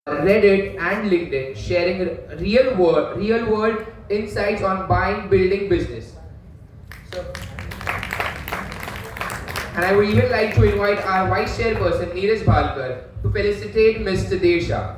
Reddit, and LinkedIn, sharing real world insights on buying, building business. So, and I would even like to invite our Vice Chairperson, Neeraj Bhalkar, to felicitate Mr. Desha.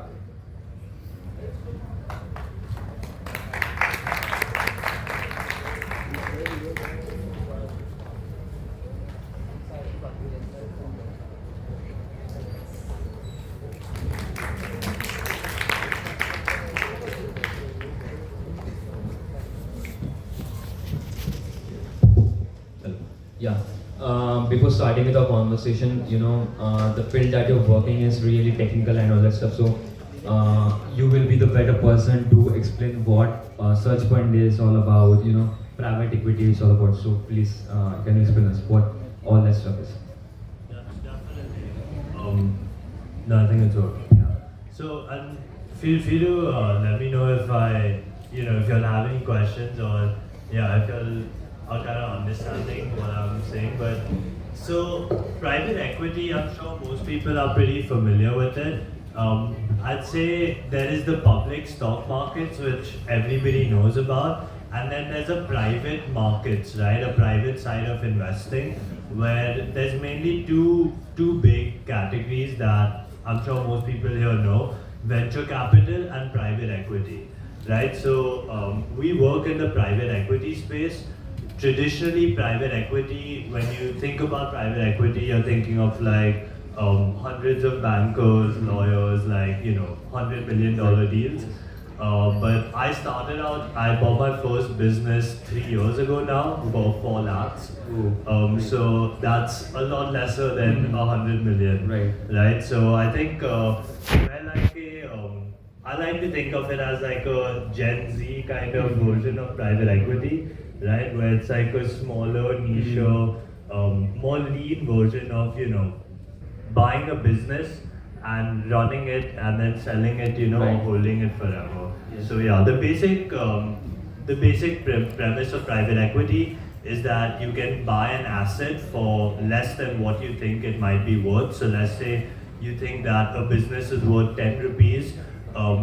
Yeah. Before starting with our conversation, the field that you're working is really technical and all that stuff. So, you will be the better person to explain what Search Fund is all about. Private equity is all about. So, please, can you explain us what all that stuff is? Yeah, definitely. No, I think it's okay. Yeah. So, and feel free to let me know if if you'll have any questions or if you'll are kind of understanding what I'm saying. But so private equity, I'm sure most people are pretty familiar with it. I'd say there is the public stock markets, which everybody knows about, and then there's a private markets, right? A private side of investing, where there's mainly two big categories that I'm sure most people here know: venture capital and private equity, right? So we work in the private equity space. Traditionally, private equity, when you think about private equity, you're thinking of like hundreds of bankers, lawyers, like, $100 million deals. But I bought my first business 3 years ago now for 4 lakhs. So that's a lot lesser than 100 million. Right. Right. So I think I like to think of it as like a Gen Z kind of version of private equity, right? Where it's like a smaller, niche, more lean version of, buying a business and running it and then selling it, or Right. holding it forever. Yes. So yeah, the basic premise of private equity is that you can buy an asset for less than what you think it might be worth. So let's say you think that a business is worth 10 rupees,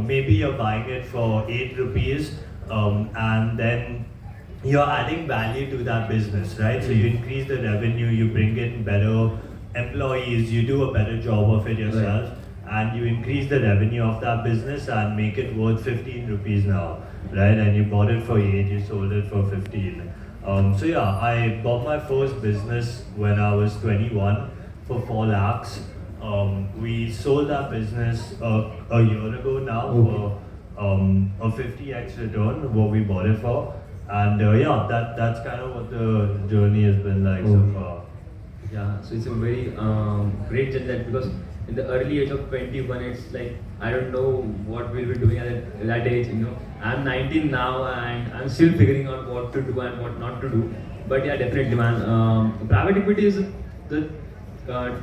maybe you're buying it for 8 rupees, and then you're adding value to that business, right? So you increase the revenue, you bring in better employees, you do a better job of it yourself, and you increase the revenue of that business and make it worth 15 rupees now, right? And you bought it for 8, you sold it for 15. So yeah, I bought my first business when I was 21 for 4 lakhs. We sold that business a year ago now for a 50x return, what we bought it for. And that's kind of what the journey has been like so far. Yeah, so it's a very great journey that because in the early age of 21, it's like I don't know what we'll be doing at that age. I'm 19 now and I'm still figuring out what to do and what not to do. But yeah, definitely, man. Private equity is the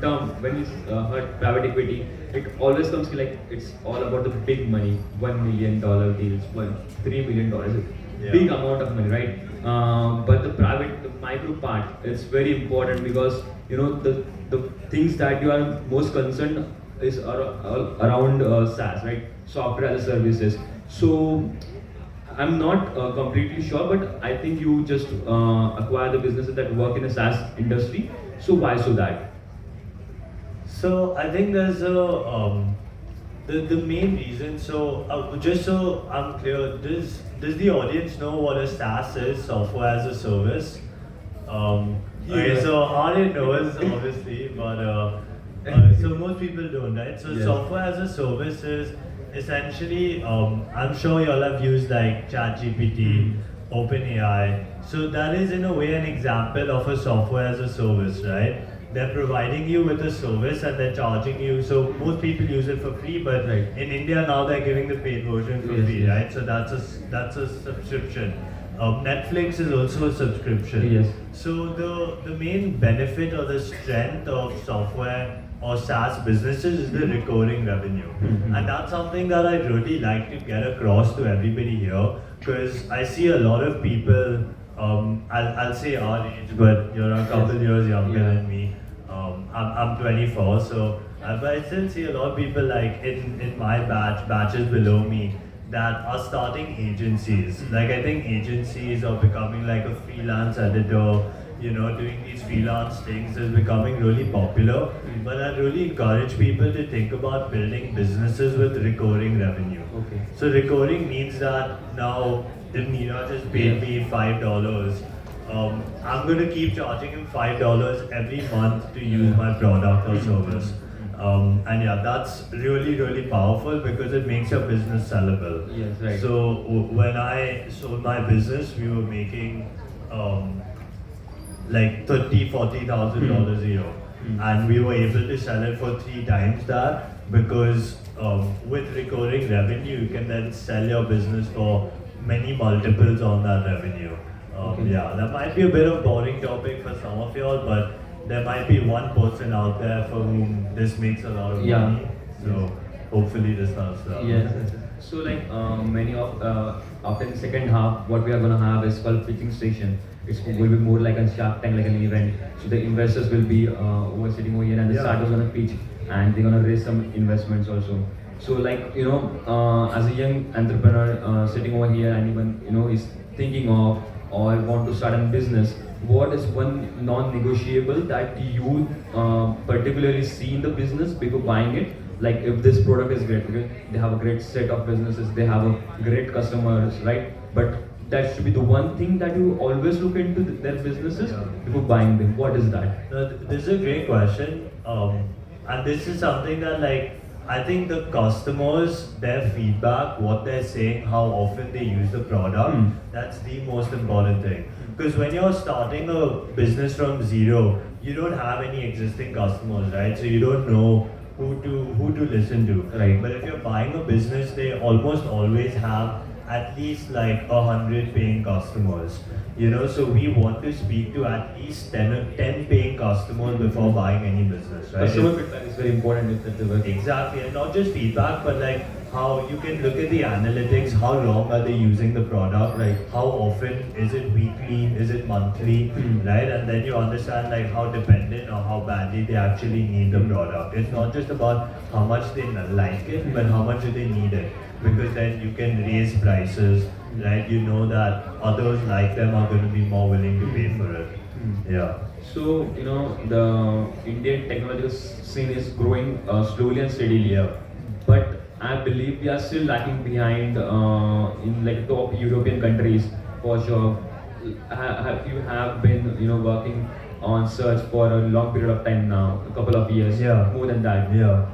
term when you heard private equity, it always comes to like it's all about the big money, $1 million deals, $3 million, Yeah. big amount of money, right? But the micro part, it's very important because the things that you are most concerned is around SaaS, right? Software as a services. So I'm not completely sure, but I think you just acquire the businesses that work in a SaaS industry. So why so that? So I think there's the main reason. So just so I'm clear, does the audience know what a SaaS is, software as a service? Okay, so audience knows obviously, but so most people don't, right? So Yes. software as a service is essentially, I'm sure you all have used like ChatGPT, OpenAI. So that is in a way an example of a software as a service, right? They're providing you with a service and they're charging you. So most people use it for free, but Right. in India now they're giving the paid version for Yes, free, yes. right? So that's a subscription. Netflix is also a subscription. Yes. So the main benefit or the strength of software or SaaS businesses is the recurring revenue. Mhm. And that's something that I'd really like to get across to everybody here because I see a lot of people, I'll say our age, but you're a couple Yes. years younger Yeah. than me. I'm 24, so But I still see a lot of people like in my batches below me that are starting agencies. Like I think agencies are becoming like a freelance editor, doing these freelance things is becoming really popular. But I really encourage people to think about building businesses with recurring revenue. Okay. So recurring means that now if Neeraj has paid me $5, I'm going to keep charging him $5 every month to use my product or service. And yeah, that's really, really powerful because it makes your business sellable. Yes, right. So when I sold my business, we were making like $30,000-$40,000 a year, and we were able to sell it for 3 times that because with recurring revenue, you can then sell your business for many multiples on that revenue. Okay. Yeah, that might be a bit of boring topic for some of y'all, but there might be one person out there for whom this makes a lot of money. So hopefully this helps out. Yes. So like many of after the second half, what we are gonna have is called pitching station. Will be more like a Shark Tank, like an event. So the investors will be sitting over here, and the startups gonna pitch, and they're gonna raise some investments also. So like as a young entrepreneur sitting over here, and even is thinking of or want to start a business, what is one non-negotiable that you particularly see in the business before buying it? Like if this product is great, okay, they have a great set of businesses, they have a great customers, right? But that should be the one thing that you always look into their businesses before buying them. What is that? This is a great question, and this is something that like I think the customers, their feedback, what they're saying, how often they use the product, that's the most important thing. Because when you're starting a business from zero, you don't have any existing customers, right? So you don't know who to listen to. Right. But if you're buying a business, they almost always have at least like 100 paying customers. So we want to speak to at least 10 paying customers before buying any business, right? Customer feedback is very important if that's the word. Exactly, and not just feedback, but like how you can look at the analytics, how long are they using the product, Right. how often, is it weekly, is it monthly, right? And then you understand like how dependent or how badly they actually need the product. It's not just about how much they like it, but how much do they need it, because then you can raise prices, right? You know that others like them are going to be more willing to pay for it. Yeah. So the Indian technological scene is growing slowly and steadily. Yeah. But I believe we are still lacking behind in like top European countries for sure. You have been working on search for a long period of time now, a couple of years, Yeah. more than that. Yeah.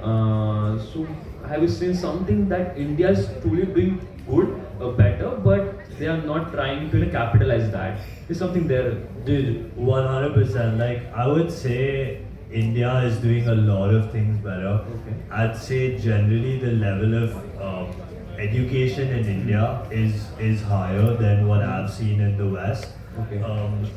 So have you seen something that India is truly doing good or better, but they are not trying to capitalize that? Is something there? Dude, 100%. Like, I would say India is doing a lot of things better. Okay. I'd say generally the level of education in India is higher than what I've seen in the West. Okay.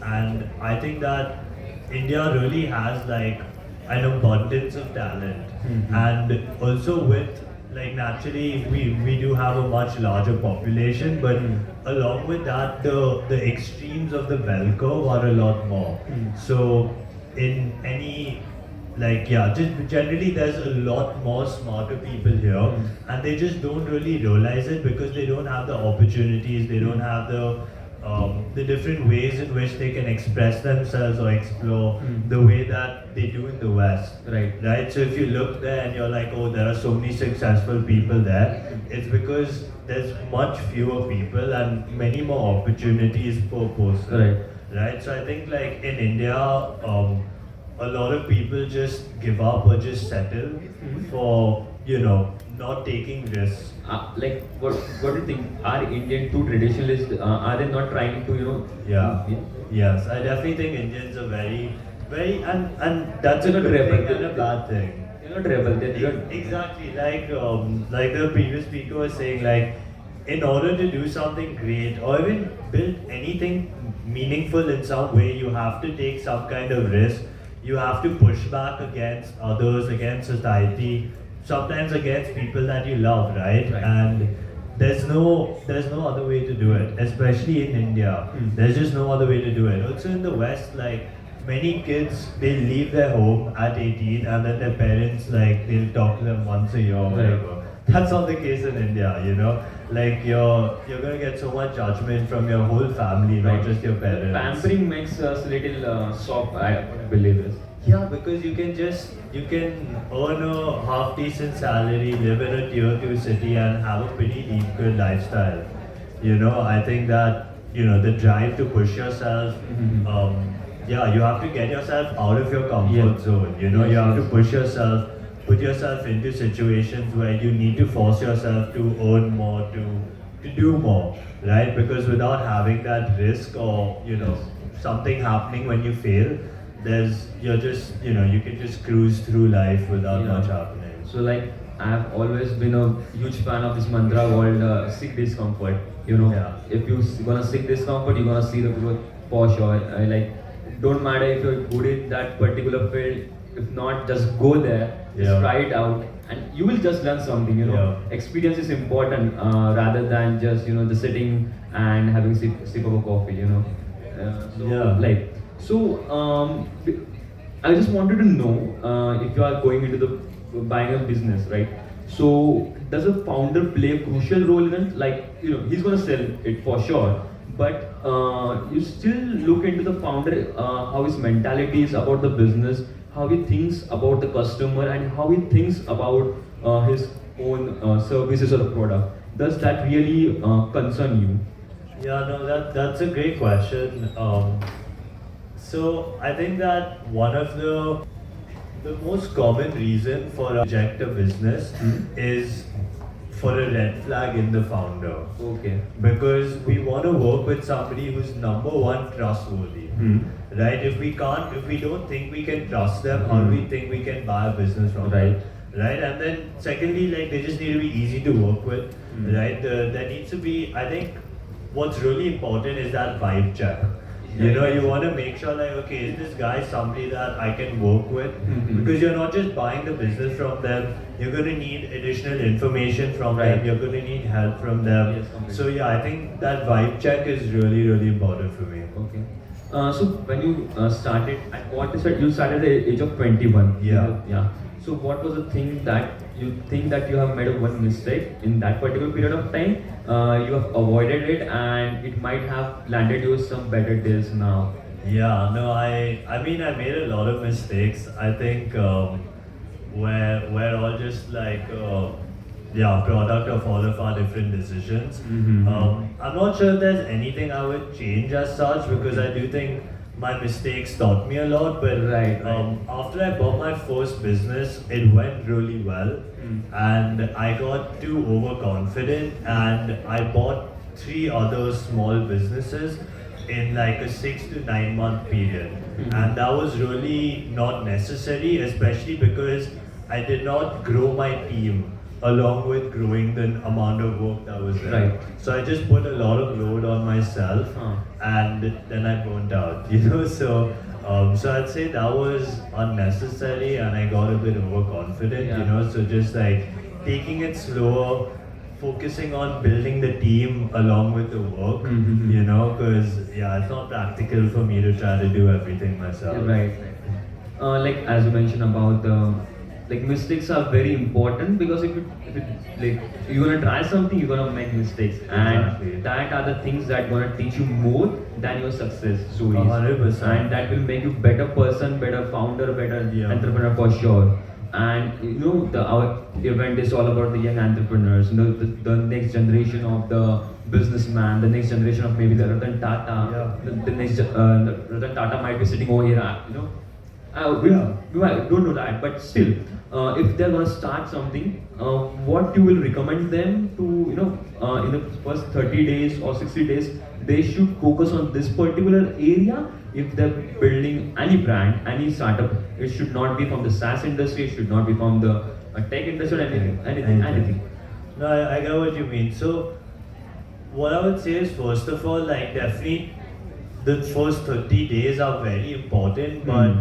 And I think that India really has like an abundance of talent. And also with like naturally we do have a much larger population, but along with that the extremes of the bell curve are a lot more. So in any just generally there's a lot more smarter people here, and they just don't really realize it because they don't have the opportunities, they don't have the different ways in which they can express themselves or explore the way that they do in the West. Right. So if you look there and you're like, oh, there are so many successful people there, it's because there's much fewer people and many more opportunities per person. Right. So I think like in India, a lot of people just give up or just settle for not taking risks. Like what do you think? Are Indian too traditionalist? Are they not trying to Yeah. Yes, I definitely think Indians are very and that's a They're not good thing rebel. and a bad thing. They're not rebel. They're Exactly, like the previous speaker was saying, like in order to do something great or even build anything meaningful in some way, you have to take some kind of risk. You have to push back against others, against society, sometimes against people that you love, right? And there's no other way to do it, especially in India. There's just no other way to do it. Also in the West, like many kids, they leave their home at 18 and then their parents, like, they'll talk to them once a year or whatever. That's not the case in India, you know. Like you're gonna get so much judgment from your whole family, not just your parents. Pampering makes us little soft, I believe this. Yeah, because you can earn a half decent salary, live in a tier 2 city and have a pretty deep good lifestyle. You know, I think that, you know, the drive to push yourself, yeah, you have to get yourself out of your comfort zone. You know, you have to push yourself, put yourself into situations where you need to force yourself to earn more, to do more, right? Because without having that risk or, you know, something happening when you fail, you're just, you know, you can just cruise through life without much happening. So like, I've always been a huge fan of this mantra called seek discomfort. You know, if you're gonna seek discomfort, you're gonna see the growth for sure. Don't matter if you're good in that particular field. If not, just go there, just try it out, and you will just learn something. You know, experience is important rather than just, you know, just sitting and having a sip of a coffee. You know, I just wanted to know if you are going into the buying a business, right? So does a founder play a crucial role in it? Like, you know, he's gonna sell it for sure, but you still look into the founder, how his mentality is about the business, how he thinks about the customer, and how he thinks about his own services or the product. Does that really concern you? Yeah, no, that's a great question. So I think that one of the most common reason for a reject a business is for a red flag in the founder. Okay. Because we want to work with somebody who's number one trustworthy. Right? If we don't think we can trust them, how do we think we can buy a business from them? Right? And then secondly, like, they just need to be easy to work with. Right? There needs to be, I think what's really important is that vibe check. You know, you want to make sure, like, okay, is this guy somebody that I can work with? Because you're not just buying the business from them, you're going to need additional information from them, you're going to need help from them. So yeah, I think that vibe check is really, really important for me. Okay. So when you started, at what you said, you started at the age of 21. Yeah. So what was the thing that you think that you have made a one mistake in that particular period of time? You have avoided it, and it might have landed you some better deals now. Yeah, no, I mean, I made a lot of mistakes. I think we're all just like product of all of our different decisions. I'm not sure if there's anything I would change as such, because I do think my mistakes taught me a lot. But after I bought my first business, it went really well, and I got too overconfident, and I bought 3 other small businesses in like a 6 to 9 month period, and that was really not necessary, especially because I did not grow my team along with growing the amount of work that was there. So I just put a lot of load on myself, and then I burnt out, you know. So I'd say that was unnecessary, and I got a bit overconfident, you know. So just like taking it slower, focusing on building the team along with the work, you know, because it's not practical for me to try to do everything myself. Like as you mentioned about the mistakes are very important, because if you're gonna try something, you're gonna make mistakes, and that are the things that gonna teach you more than your success stories. 100%. And that will make you better person, better founder, better entrepreneur for sure. And you know, our event is all about the young entrepreneurs, you know, the next generation of the businessman, the next generation of maybe the Ratan Tata. The next Ratan Tata might be sitting over here, you know. We don't know that, but still, if they're gonna start something, what you will recommend them to, you know, in the first 30 days or 60 days, they should focus on this particular area. If they're building any brand, any startup, it should not be from the SaaS industry, it should not be from the tech industry, or anything. No, I get what you mean. So, what I would say is, first of all, like, definitely the first 30 days are very important, but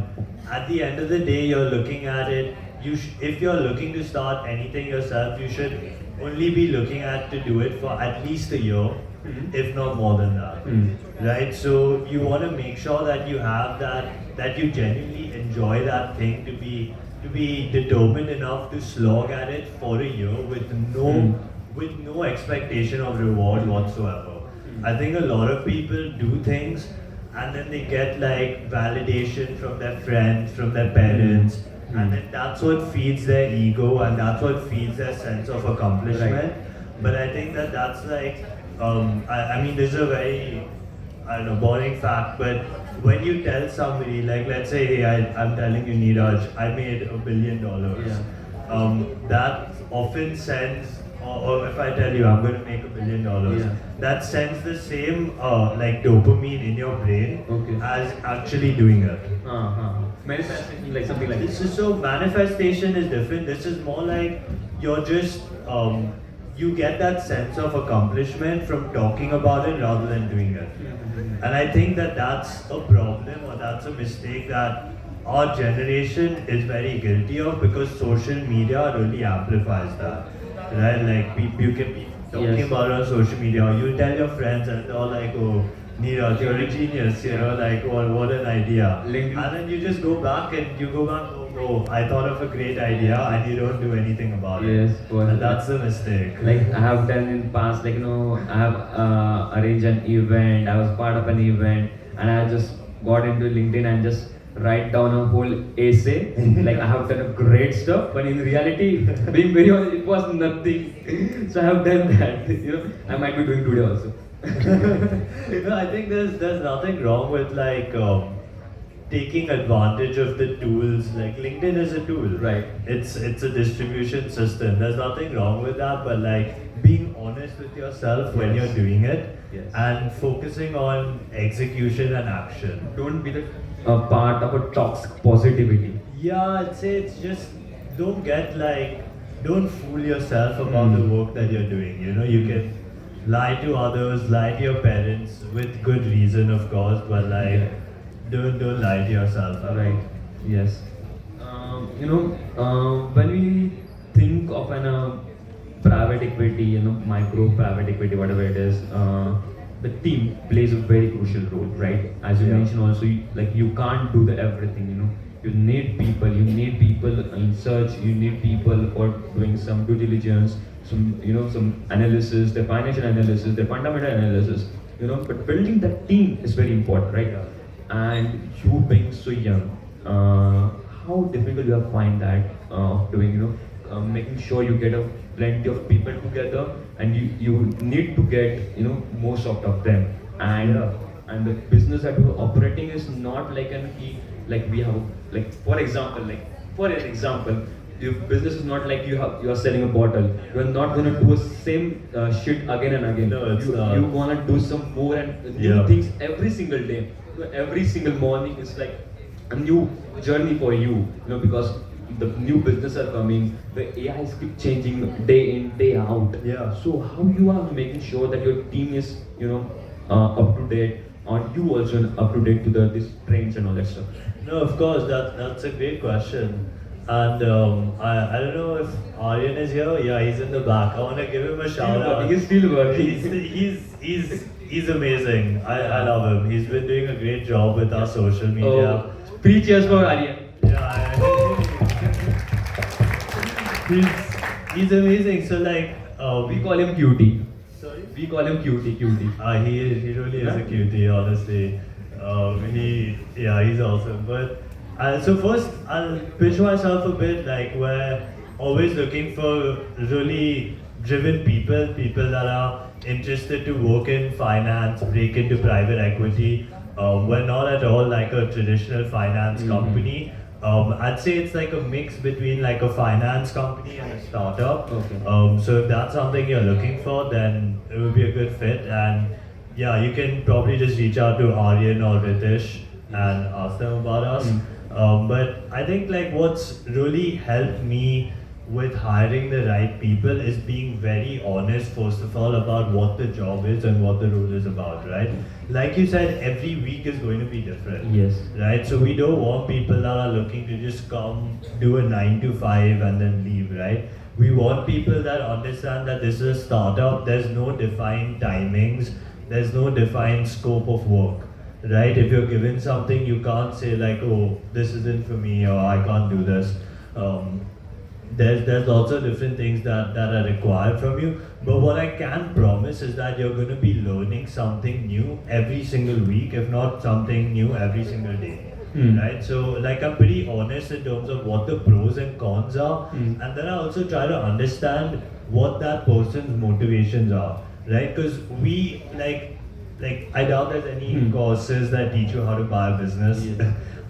at the end of the day, you're looking at it, if you're looking to start anything yourself, you should only be looking at to do it for at least a year, if not more than that. Right? So you want to make sure that you have that you genuinely enjoy that thing, to be determined enough to slog at it for a year with no expectation of reward whatsoever. I think a lot of people do things and then they get like validation from their friends, from their parents, and then that's what feeds their ego and that's what feeds their sense of accomplishment. But I think that's like, I mean, this is a very, I don't know, boring fact, but when you tell somebody, like let's say, hey, I'm telling you, Neeraj, I made $1 billion. That often sends, or if I tell you I'm going to make $1 billion, that sends the same like dopamine in your brain as actually doing it. Manifestation, like something like This this. is so manifestation is different. This is more like you're just you get that sense of accomplishment from talking about it rather than doing it. And I think that's a problem or that's a mistake that our generation is very guilty of because social media really amplifies that. Right? Like you can be talking Yes. about it on social media, or you tell your friends and they're all like, oh, Neeraj, you're a genius, you know, like what an idea. LinkedIn. And then you just go back and you go back, oh, I thought of a great idea and you don't do anything about it. Yes, well, And that's the mistake. Like I have done in past, like I have arranged an event. I was part of an event, and I just got into LinkedIn and just write down a whole essay. Like I have done a great stuff, but in reality, being very honest, it was nothing. So I have done that. I might be doing today also. No, I think there's nothing wrong with like taking advantage of the tools. Like LinkedIn is a tool, Right. It's a distribution system. There's nothing wrong with that, but like being honest with yourself when Yes. you're doing it, Yes. and focusing on execution and action. Don't be the part of a toxic positivity. Yeah, I'd say it's just don't fool yourself about the work that you're doing. You know, you can lie to others, lie to your parents with good reason, of course, but like don't lie to yourself. Right. Yes. When we think of an private equity, micro private equity, whatever it is, the team plays a very crucial role, right? As you Yeah. mentioned also, you can't do the everything. You need people. You need people in search. You need people for doing some due diligence, some analysis, the financial analysis, the fundamental analysis. But building that team is very important, right? Yeah. And you being so young, how difficult you have find that doing, making sure you get a plenty of people together, and you need to get most out of them, and and the business that you're operating is not like like we have, like for example, your business is not like you are selling a bottle. You are not gonna do the same shit again and again. No, it's you not. you wanna do some more and new Yeah. things every single day. Every single morning is like a new journey for you. Because the new business are coming, the AIs keep changing day in, day out. Yeah. So how you are making sure that your team is up to date, or you also up to date to these trends and all that stuff? No, of course, that's a great question. And I don't know if Aryan is here. Yeah, he's in the back. I want to give him a shout out. He's still working. He's amazing. I love him. He's been doing a great job with our social media. Oh, 3 cheers for Aryan. Yeah, he's amazing. So like We call him cutie. sorry. We call him cutie. He really is a cutie, honestly. He's awesome. But so first, I'll pitch myself a bit. Like we're always looking for really driven people that are interested to work in finance, break into private equity. We're not at all like a traditional finance company. I'd say it's like a mix between like a finance company and a startup. Okay. So if that's something you're looking for, then it would be a good fit. And yeah, you can probably just reach out to Aryan or Ritesh and ask them about us. But I think like what's really helped me with hiring the right people is being very honest, first of all, about what the job is and what the role is about, right? Like you said, every week is going to be different. Yes. Right? So we don't want people that are looking to just come, do a 9 to 5 and then leave, right? we want people that understand that this is a startup. There's no defined timings. There's no defined scope of work, right? If you're given something, you can't say like, oh, this isn't for me, or I can't do this. Um, there's lots of different things that are required from you. But what I can promise is that you're going to be learning something new every single week, if not something new every single day. Right? So like I'm pretty honest in terms of what the pros and cons are, and then I also try to understand what that person's motivations are. Right? Because we like I doubt there's any courses that teach you how to buy a business.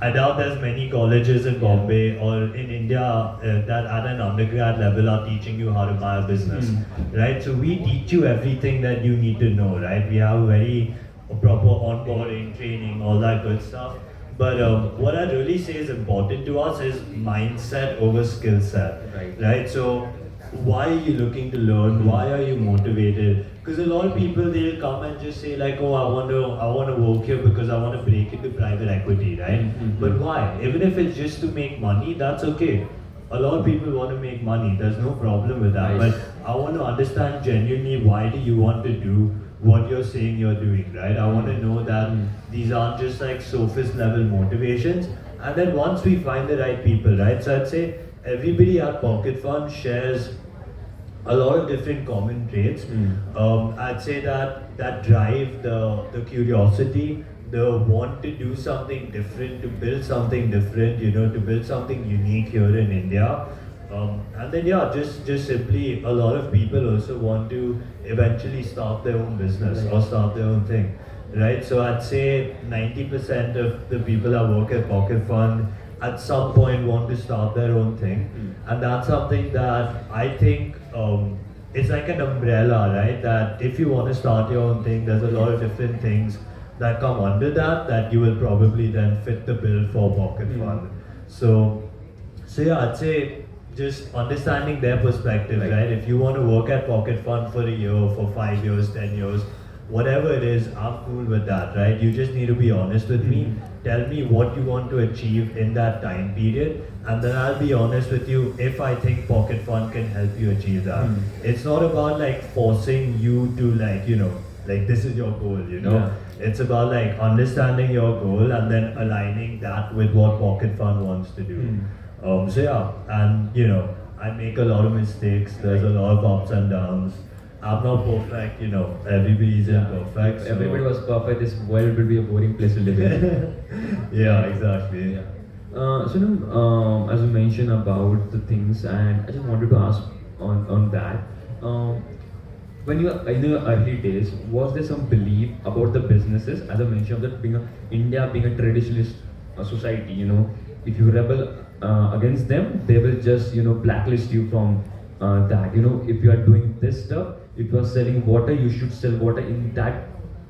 I doubt there's many colleges in Bombay or in India that at an undergrad level are teaching you how to buy a business, right? So we teach you everything that you need to know, right? We have very proper onboarding, training, all that good stuff. But what I really say is important to us is mindset over skill set, right? So why are you looking to learn? Why are you motivated? Because a lot of people, they'll come and just say like, oh, I want to work here because I want to break into private equity, right? But why? Even if it's just to make money, that's okay. A lot of people want to make money. There's no problem with that. Nice. But I want to understand genuinely, why do you want to do what you're saying you're doing, right? I want to know that these aren't just like surface level motivations. And then once we find the right people, right? So I'd say everybody at Pocket Fund shares a lot of different common traits. I'd say that drive, the curiosity, the want to do something different, to build something different, to build something unique here in India. And then just simply a lot of people also want to eventually start their own business or start their own thing, right? So I'd say 90% of the people that work at Pocket Fund at some point want to start their own thing, and that's something that I think it's like an umbrella, right? That if you want to start your own thing, there's a lot of different things that come under that you will probably then fit the bill for Pocket Fund. So yeah, I'd say just understanding their perspective, right? If you want to work at Pocket Fund for a year, for 5 years, 10 years, whatever it is, I'm cool with that, right? You just need to be honest with me. Tell me what you want to achieve in that time period, and then I'll be honest with you if I think Pocket Fund can help you achieve that. It's not about like forcing you to like this is your goal, It's about like understanding your goal and then aligning that with what Pocket Fund wants to do. So yeah, and I make a lot of mistakes. There's a lot of ups and downs. I'm not perfect, everybody's imperfect. If everybody was perfect, this world would be a boring place to live in. Yeah, exactly. As you mentioned about the things, and I just wanted to ask on that. When you were in the early days, was there some belief about the businesses? As I mentioned, that India being a traditionalist society, if you rebel against them, they will just blacklist you from that. If you are doing this stuff, if you are selling water, you should sell water in that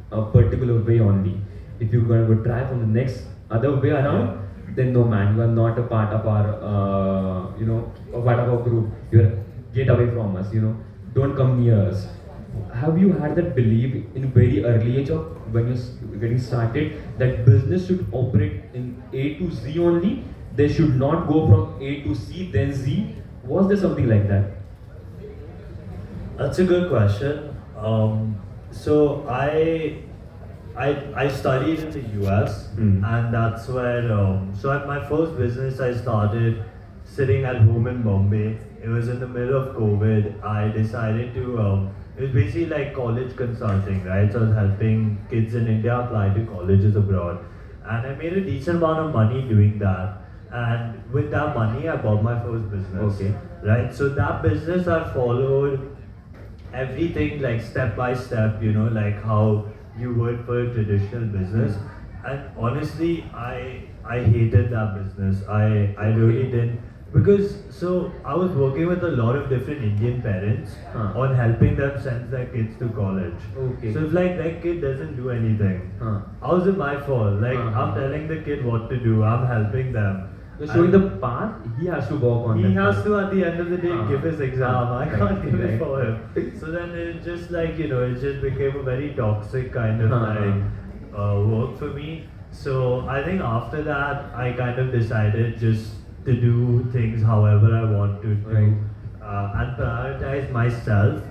particular way only. If you're going to try from the next other way around, then no man, you are not a part of our a part of our group. Get away from us. Don't come near us. Have you had that belief in very early age of when you're getting started that business should operate in A to Z only? They should not go from A to C then Z. Was there something like that? That's a good question. So I studied in the US, and that's where so at my first business I started sitting at home in Bombay. It was in the middle of COVID. I decided to it was basically like college consulting, right? So I was helping kids in India apply to colleges abroad, and I made a decent amount of money doing that. And with that money, I bought my first business. Okay. Right. So that business I followed everything like step by step, like how you would for a traditional business. And honestly, I hated that business. I really didn't, because so I was working with a lot of different Indian parents on helping them send their kids to college. Okay. So if like that kid doesn't do anything, how is it my fault? Like I'm telling the kid what to do. I'm helping them. So showing the path, he has to work on. He that has path. to at the end of the day give his exam. I can't give it right. for him. So then it just like it just became a very toxic kind of work for me. So I think after that I kind of decided just to do things however I want to do. Right. and prioritize myself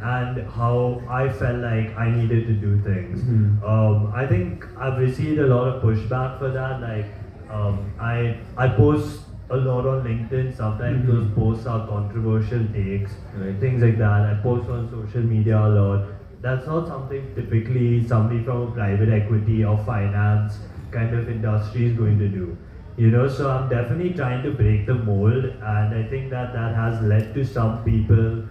and how I felt like I needed to do things. I think I've received a lot of pushback for that. Like I post a lot on LinkedIn. Sometimes those posts are controversial takes, Right. things like that. I post on social media a lot. That's not something typically somebody from a private equity or finance kind of industry is going to do. You know, so I'm definitely trying to break the mold, and I think that that has led to some people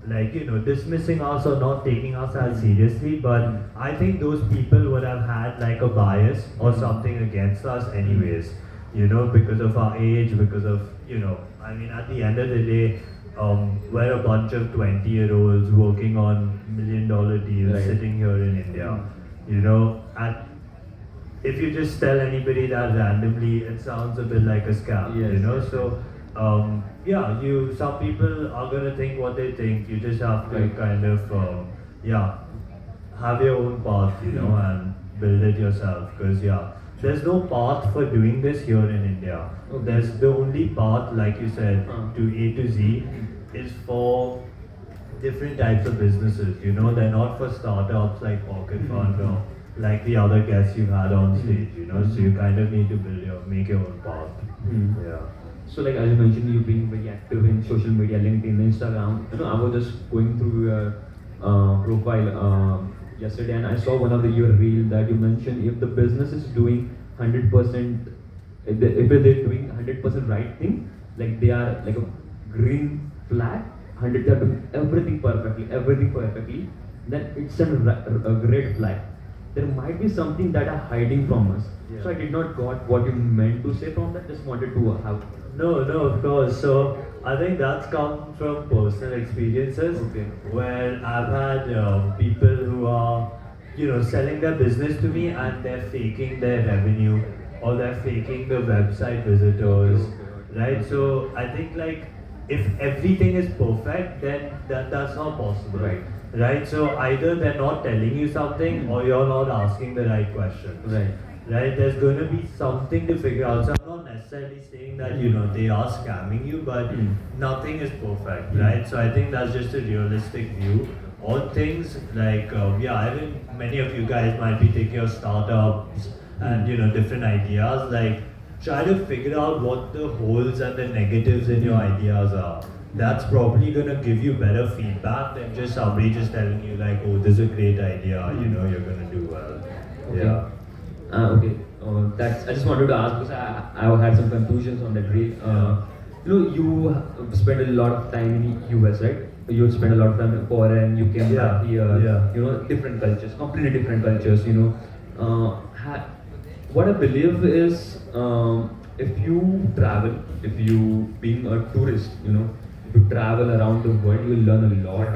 like, you know, dismissing us or not taking us as seriously. But I think those people would have had like a bias or something against us anyways, you know, because of our age, because of, you know, I mean, at the end of the day, we're a bunch of 20-year-olds working on $1 million deals Right. sitting here in India, you know, and if you just tell anybody that randomly, it sounds a bit like a scam, Yes. you know. So, yeah, some people are gonna think what they think. You just have to Right. kind of, yeah, have your own path, you know, and build it yourself. Because yeah, there's no path for doing this here in India. Okay. There's the only path, like you said, to A to Z, is for different types of businesses. You know, they're not for startups like Pocket Fund or like the other guests you've had on stage. You know, so you kind of need to make your own path. Yeah. So like as you mentioned, you've been very active in social media, LinkedIn, Instagram. You know, I was just going through your profile yesterday, and I saw one of your reel that you mentioned if the business is doing 100%, if they're doing 100% right thing, like they are like a green flag, 100, they're doing everything perfectly, then it's a great flag. There might be something that are hiding from us. Yeah. So I did not got what you meant to say from that. Just wanted to have. No, of course. So I think that's come from personal experiences Okay. where I've had people who are, you know, selling their business to me and they're faking their revenue or they're faking the website visitors, Okay. right? So I think like if everything is perfect, then that's not possible, Right. Right? So either they're not telling you something or you're not asking the right questions. Right. Right, there's going to be something to figure out. So I'm not necessarily saying that, you know, they are scamming you, but nothing is perfect, right? So I think that's just a realistic view. All things like, yeah, I think many of you guys might be taking your startups and, you know, different ideas. Like, try to figure out what the holes and the negatives in your ideas are. That's probably going to give you better feedback than just somebody just telling you like, oh, this is a great idea, you know, you're going to do well. Okay. Yeah. Okay. That's. I just wanted to ask because I had some confusions on that reel. You know, you spent a lot of time in US, right? You spent a lot of time in foreign. You came back here. Yeah. You know, different cultures, completely different cultures. You know, what I believe is if you travel, if you being a tourist, you know, if you travel around the world, you will learn a lot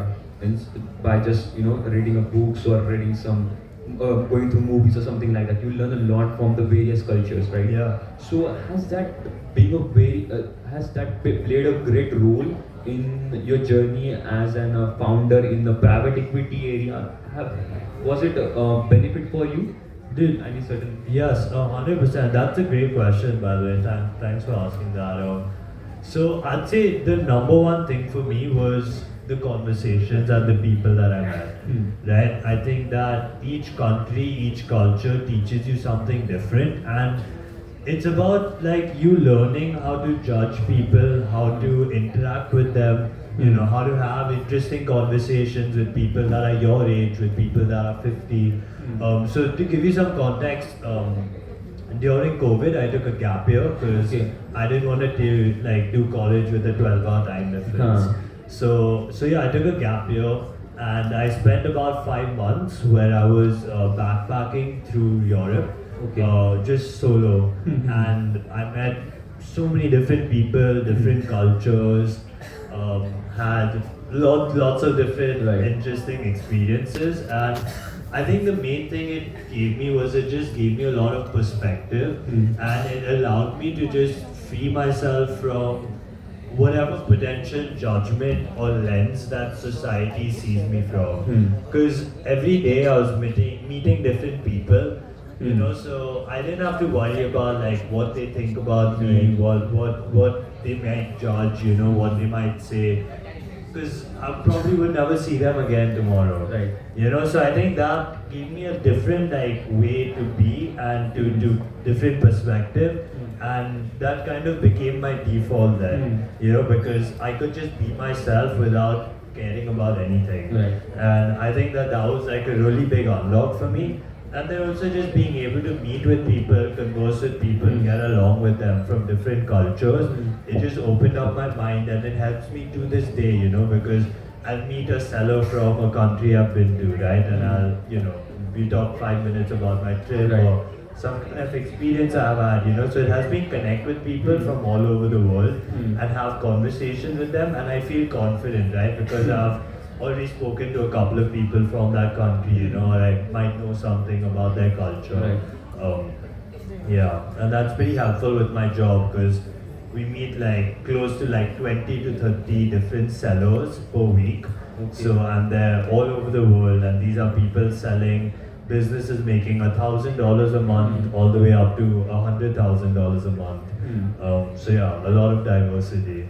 by just reading a books or reading some going through movies or something like that. You learn a lot from the various cultures, right? Yeah. So has that being a very played a great role in your journey as an founder in the private equity area? Was it a benefit for you? Did Any certain? Yes, 100%. That's a great question, by the way. Thanks for asking that. So I'd say the number one thing for me was the conversations and the people that I met. Right? I think that each country, each culture teaches you something different, and it's about like you learning how to judge people, how to interact with them, you know, how to have interesting conversations with people that are your age, with people that are 50. So to give you some context, during COVID, I took a gap year because I didn't want to do college with a 12-hour time difference. So yeah, I took a gap year and I spent about 5 months where I was backpacking through Europe, just solo, and I met so many different people, different cultures, had lots of different interesting experiences, and I think the main thing it gave me was it just gave me a lot of perspective, and it allowed me to just free myself from whatever potential judgment or lens that society sees me from. Because every day I was meeting different people, you know, so I didn't have to worry about like what they think about me, what they might judge, you know, what they might say. because I probably would never see them again tomorrow. Right. You know, so I think that gave me a different like way to be and to different perspective, and that kind of became my default then. You know, because I could just be myself without caring about anything. Right. And I think that was like a really big unlock for me. And then also just being able to meet with people, converse with people, get along with them from different cultures, it just opened up my mind, and it helps me to this day, you know, because I'll meet a seller from a country I've been to, right? And I'll, you know, we talk 5 minutes about my trip Right. or some kind of experience I've had, you know. So it helps me connect with people from all over the world and have conversations with them, and I feel confident, right? Because I've already spoken to a couple of people from that country, you know, or I might know something about their culture. Right. Yeah, and that's pretty helpful with my job because we meet like close to like 20 to 30 different sellers per week. Okay. So, and they're all over the world, and these are people selling businesses making $1,000 a month all the way up to $100,000 a month. So yeah, a lot of diversity.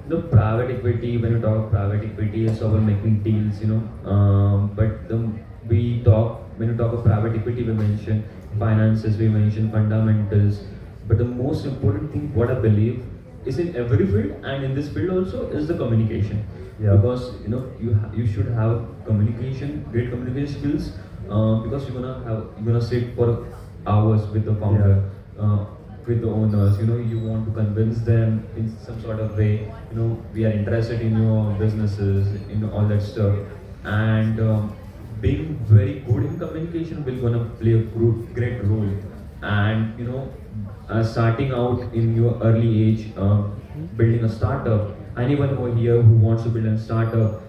The private equity, when you talk private equity, it's about making deals, you know. But when you talk of private equity, we mention finances, we mention fundamentals. But the most important thing, what I believe, is in every field, and in this field also, is the communication. Yeah. Because you know you should have great communication skills. Because you're gonna sit for hours with the founder. With the owners, you know, you want to convince them in some sort of way, you know, we are interested in your businesses, you know, all that stuff. And being very good in communication will gonna play a great role. And you know, starting out in your early age, building a startup, anyone over here who wants to build a startup,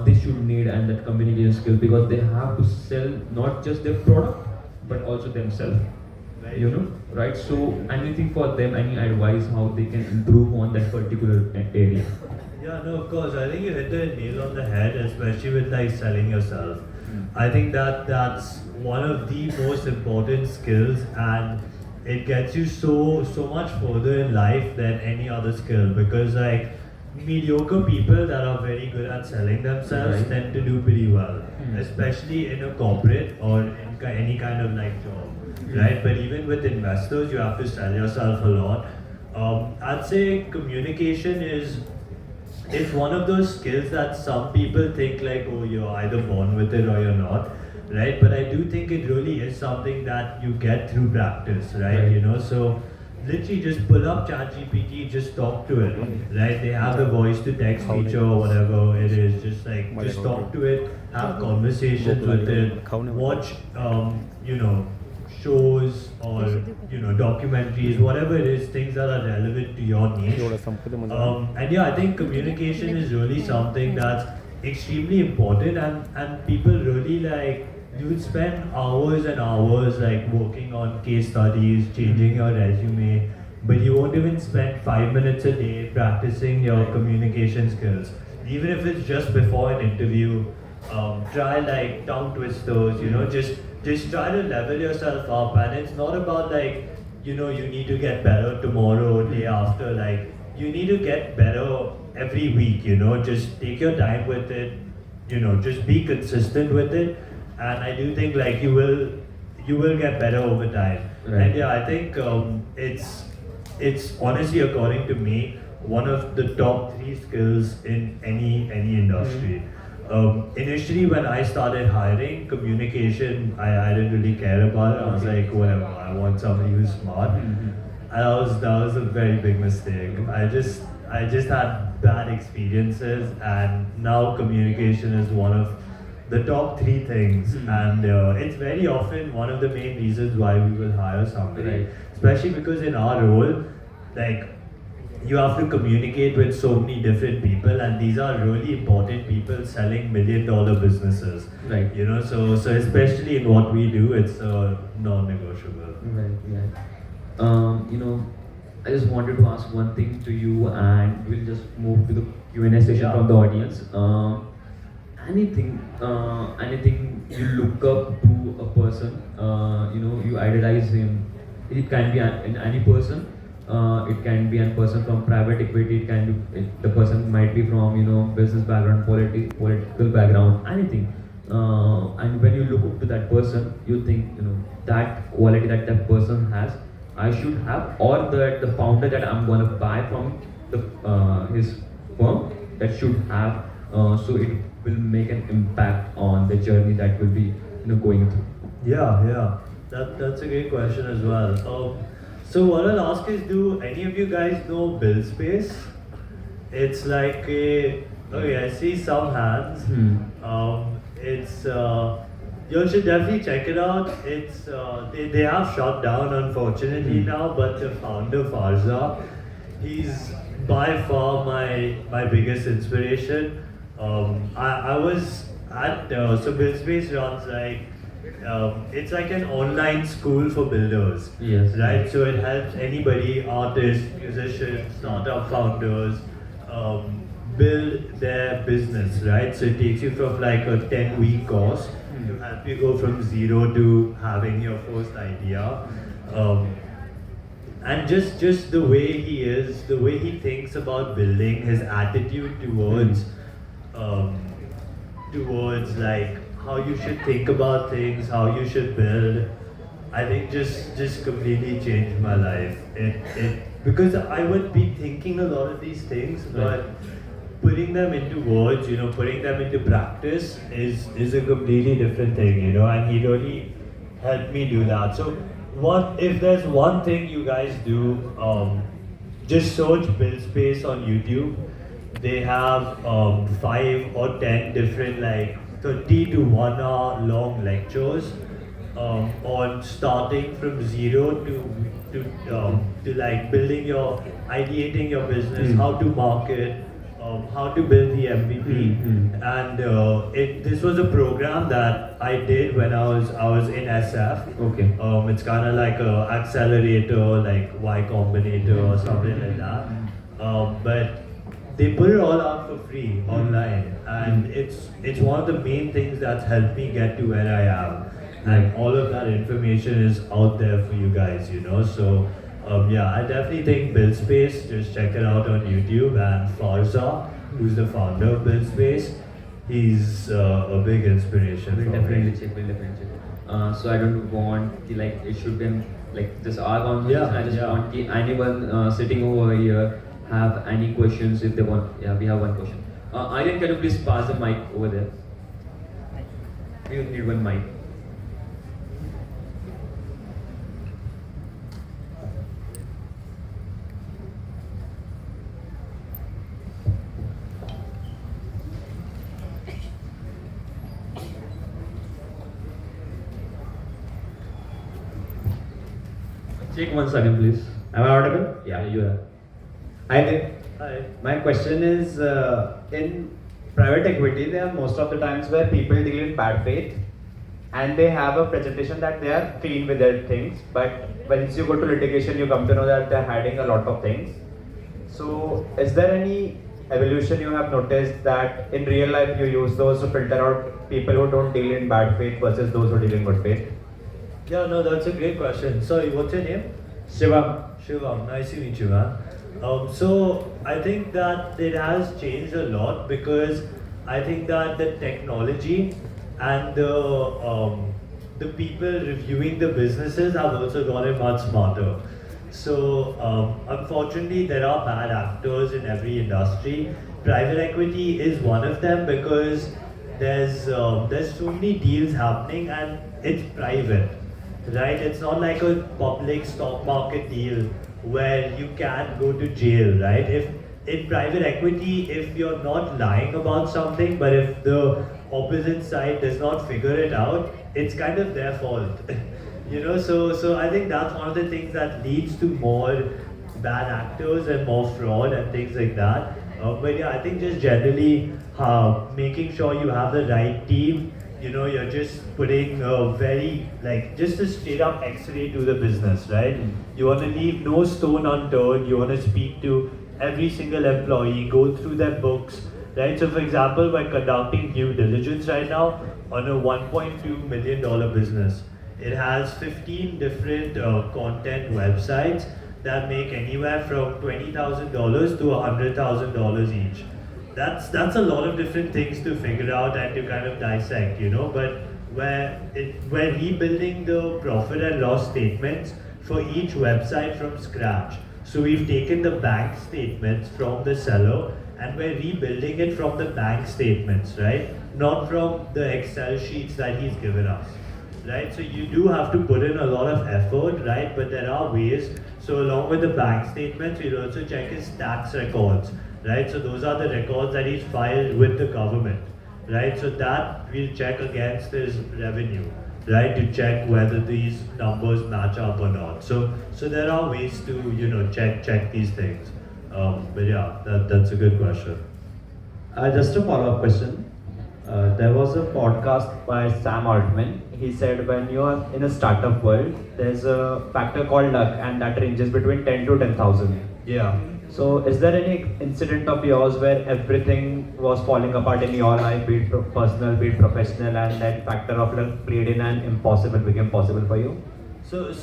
they should need and that communication skill, because they have to sell not just their product but also themselves. You know, right? So anything for them, any advice how they can improve on that particular area? Yeah, no, of course. I think you hit the nail on the head, especially with like selling yourself. I think that that's one of the most important skills, and it gets you so much further in life than any other skill, because like mediocre people that are very good at selling themselves Right. tend to do pretty well, especially in a corporate or in any kind of like job. Right, but even with investors, you have to sell yourself a lot. I'd say communication is one of those skills that some people think like, oh, you're either born with it or you're not, right? But I do think it really is something that you get through practice, right? Right. You know, so literally just pull up ChatGPT, just talk to it, right? They have the voice to text feature or whatever it is. Just talk to it, have conversations with it, watch, you know, shows or you know documentaries, whatever it is, things that are relevant to your niche. And yeah, I think communication is really something that's extremely important, and people really like, you would spend hours and hours like working on case studies, changing your resume, but you won't even spend 5 minutes a day practicing your communication skills. Even if it's just before an interview, try like tongue twisters, you know, just try to level yourself up. And it's not about like, you know, you need to get better tomorrow or day after. Like, you need to get better every week, you know, just take your time with it, you know, just be consistent with it. And I do think like you will get better over time. Right. And yeah, I think it's honestly, according to me, one of the top 3 skills in any industry. Initially, when I started hiring, communication, I didn't really care about it. I was like, whatever, I want somebody who's smart. And that was a very big mistake. I just had bad experiences, and now communication is one of the top 3 things. And it's very often one of the main reasons why we will hire somebody. Right. Especially because in our role, like, you have to communicate with so many different people, and these are really important people selling $1 million businesses. Right. You know, so especially in what we do, it's non-negotiable. Right. You know, I just wanted to ask one thing to you, and we'll just move to the Q&A session Yeah. from the audience. Anything you look up to a person, you know, you idolize him. It can be in any person. It can be a person from private equity. It can be the person might be from business background, political background, anything. And when you look up to that person, you think that quality that that person has, I should have, or that the founder that I'm gonna buy from his firm that should have. So it will make an impact on the journey that will be going through. Yeah. That's a great question as well. So what I'll ask is, do any of you guys know BuildSpace? It's like a, okay, I see some hands. It's you should definitely check it out. It's they have shut down unfortunately now, but the founder Farza, he's by far my biggest inspiration. I was at so BuildSpace runs like it's like an online school for builders. Yes. Right. So it helps anybody, artists, musicians, startup founders, build their business. Right. So it takes you from like a 10-week course to help you go from zero to having your first idea. And just the way he is, the way he thinks about building, his attitude towards like how you should think about things, how you should build, I think just completely changed my life. It because I would be thinking a lot of these things, but putting them into words, putting them into practice is a completely different thing, and he really helped me do that. So if there's one thing you guys do, just search BuildSpace on YouTube. They have 5 or 10 different like 30 to 1 hour long lectures on starting from zero to like building ideating your business, how to market, how to build the MVP. And this was a program that I did when I was in SF. Okay. It's kind of like a accelerator, like Y Combinator or something like that. But they put it all out for free online, and it's one of the main things that's helped me get to where I am. And all of that information is out there for you guys, So I definitely think BuildSpace, just check it out on YouTube. And Farza, who's the founder of BuildSpace, he's a big inspiration for We'll me. definitely check. So I don't want it should be like this our conversation. Yeah, I just yeah. want anyone sitting over here have any questions if they want. Yeah, we have one question. Aryan, can you please pass the mic over there? We need one mic. Check 1 second, please. Am I audible? Yeah, you are. I think Hi. my question is in private equity, there are most of the times where people deal in bad faith and they have a presentation that they are clean with their things, but once you go to litigation, you come to know that they're hiding a lot of things. So, is there any evolution you have noticed that in real life you use those to filter out people who don't deal in bad faith versus those who deal in good faith? Yeah, no, that's a great question. Sorry, what's your name? Shivam. Shivam, nice to meet you, man. So I think that it has changed a lot because I think that the technology and the people reviewing the businesses have also gotten much smarter. So unfortunately, there are bad actors in every industry. Private equity is one of them because there's so many deals happening and it's private, right? It's not like a public stock market deal where you can go to jail, right? If in private equity, if you're not lying about something, but if the opposite side does not figure it out, it's kind of their fault. So I think that's one of the things that leads to more bad actors and more fraud and things like that. But yeah, I think just generally making sure you have the right team. You're just putting just a straight up X-ray to the business, right? You want to leave no stone unturned. You want to speak to every single employee, go through their books, right? So for example, we're conducting due diligence right now on a $1.2 million business. It has 15 different content websites that make anywhere from $20,000 to $100,000 each. That's a lot of different things to figure out and to kind of dissect, you know. But we're rebuilding the profit and loss statements for each website from scratch. So we've taken the bank statements from the seller and we're rebuilding it from the bank statements, right? Not from the Excel sheets that he's given us, right? So you do have to put in a lot of effort, right? But there are ways. So along with the bank statements, we'll also check his tax records, right? So those are the records that he's filed with the government, right? So that we'll check against his revenue, right? To check whether these numbers match up or not. So there are ways to, you know, check these things. But yeah, that's a good question. Just a follow-up question. There was a podcast by Sam Altman. He said when you are in a startup world, there's a factor called luck, and that ranges between 10 to 10,000. Yeah. So, is there any incident of yours where everything was falling apart in your life, be it personal, be it professional, and that factor of luck played in and impossible became possible for you? So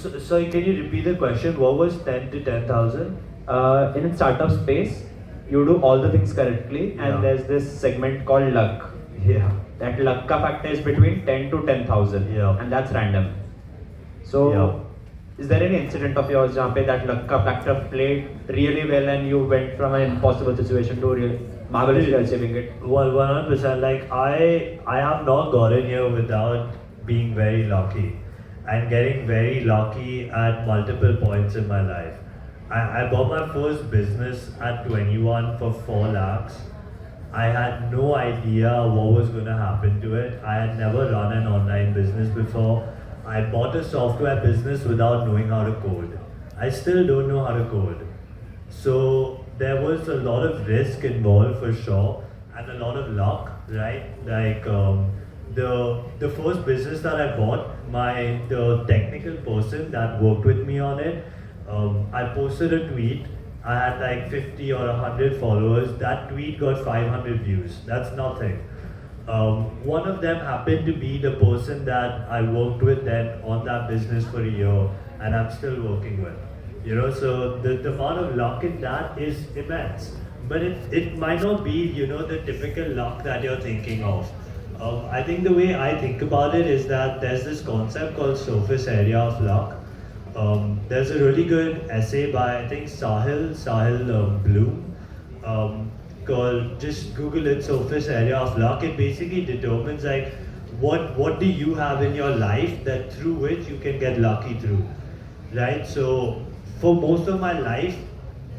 can you repeat the question? What was 10 to 10,000? In a startup space, you do all the things correctly, and Yeah. there's this segment called luck. Yeah. That luck ka factor is between 10 to 10,000, Yeah. and that's random. So, Yeah. is there any incident of yours where that luck ka factor played really well and you went from an impossible situation to real marvelously achieving it? 100%. Like I have not gotten here without being very lucky and getting very lucky at multiple points in my life. I bought my first business at 21 for 4 lakhs. I had no idea what was going to happen to it. I had never run an online business before. I bought a software business without knowing how to code. I still don't know how to code. So there was a lot of risk involved for sure and a lot of luck, right? Like the first business that I bought, the technical person that worked with me on it, I posted a tweet. I had like 50 or 100 followers. That tweet got 500 views. That's nothing. One of them happened to be the person that I worked with then on that business for a year and I'm still working with. You know, so the amount of luck in that is immense. But it might not be, you know, the typical luck that you're thinking of. I think the way I think about it is that there's this concept called surface area of luck. There's a really good essay by, I think, Sahil Bloom, called, just Google it, surface area of luck. It basically determines like what do you have in your life that through which you can get lucky through, right? So for most of my life,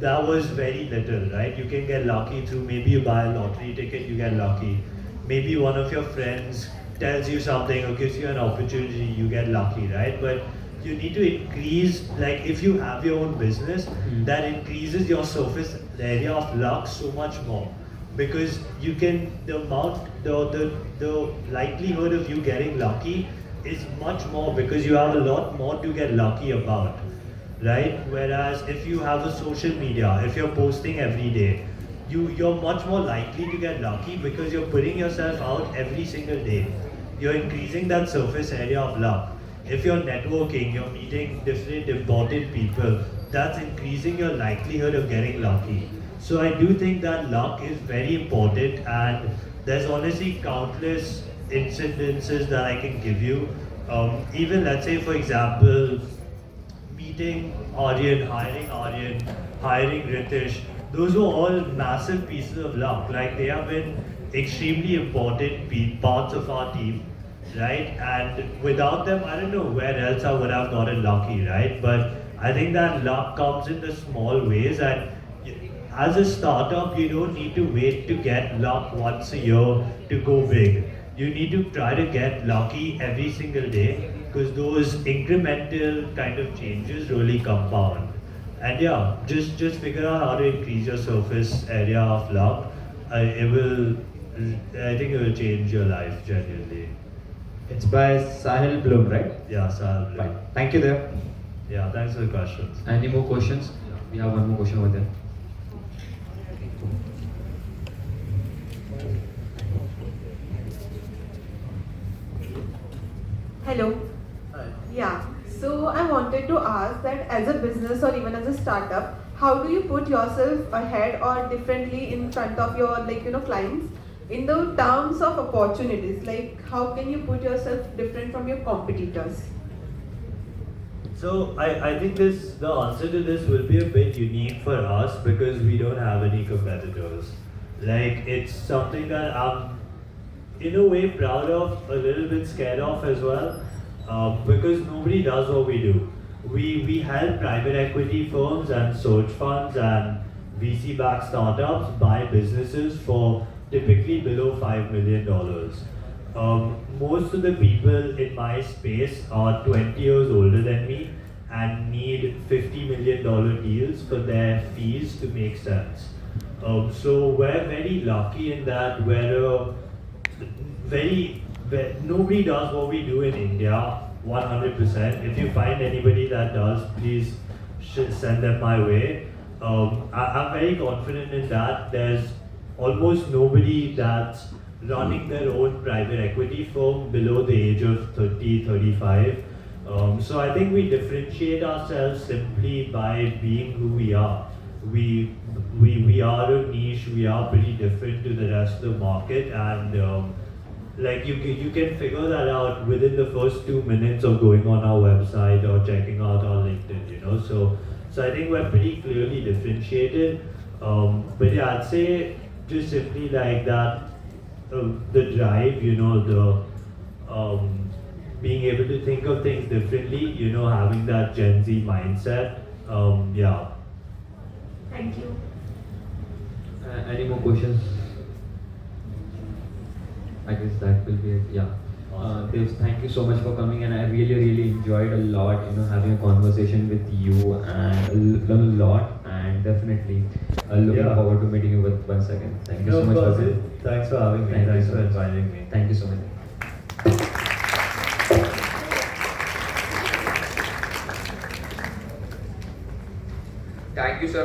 that was very little, right? You can get lucky through maybe you buy a lottery ticket, you get lucky. Maybe one of your friends tells you something or gives you an opportunity, you get lucky, right? But you need to increase, like if you have your own business, that increases your surface area of luck so much more. Because you can, the likelihood of you getting lucky is much more because you have a lot more to get lucky about, right? Whereas if you have a social media, if you're posting every day, you're much more likely to get lucky because you're putting yourself out every single day. You're increasing that surface area of luck. If you're networking, you're meeting different important people, that's increasing your likelihood of getting lucky. So I do think that luck is very important, and there's honestly countless incidences that I can give you. Even let's say, for example, meeting Aryan, hiring Ritesh, those were all massive pieces of luck. Like they have been extremely important parts of our team, right? And without them, I don't know where else I would have gotten lucky, right? But I think that luck comes in the small ways, and as a startup, you don't need to wait to get luck once a year to go big. You need to try to get lucky every single day because those incremental kind of changes really compound. And yeah, just figure out how to increase your surface area of luck. I think it will change your life genuinely. It's by Sahil Bloom, right? Yeah, Sahil. Fine. Thank you, Dev. Yeah, thanks for the questions. Any more questions? We have one more question over there. Hello. Hi. Yeah. So I wanted to ask that as a business or even as a startup, how do you put yourself ahead or differently in front of your clients in the terms of opportunities? Like how can you put yourself different from your competitors? So I think the answer to this will be a bit unique for us because we don't have any competitors. Like it's something that I'm in a way proud of, a little bit scared of as well, because nobody does what we do. We help private equity firms and search funds and VC-backed startups buy businesses for typically below $5 million. Most of the people in my space are 20 years older than me and need $50 million deals for their fees to make sense. So we're very lucky in that nobody does what we do in India 100%. If you find anybody that does, please send them my way. I'm very confident in that. There's almost nobody that's running their own private equity firm below the age of 30, 35. So I think we differentiate ourselves simply by being who we are. We are a niche, we are pretty different to the rest of the market, and like you can figure that out within the first 2 minutes of going on our website or checking out our LinkedIn, you know. So I think we're pretty clearly differentiated. But yeah, I'd say just simply like that, the drive, you know, the being able to think of things differently, you know, having that Gen Z mindset. Yeah. Thank you. Any more questions? I guess that will be it. Yeah. Dev, thank you so much for coming, and I really enjoyed a lot, you know, having a conversation with you and learn a lot, and definitely looking forward to meeting you once again. Thank you so much for Thanks for having me. Thanks for inviting me. Thank you so much.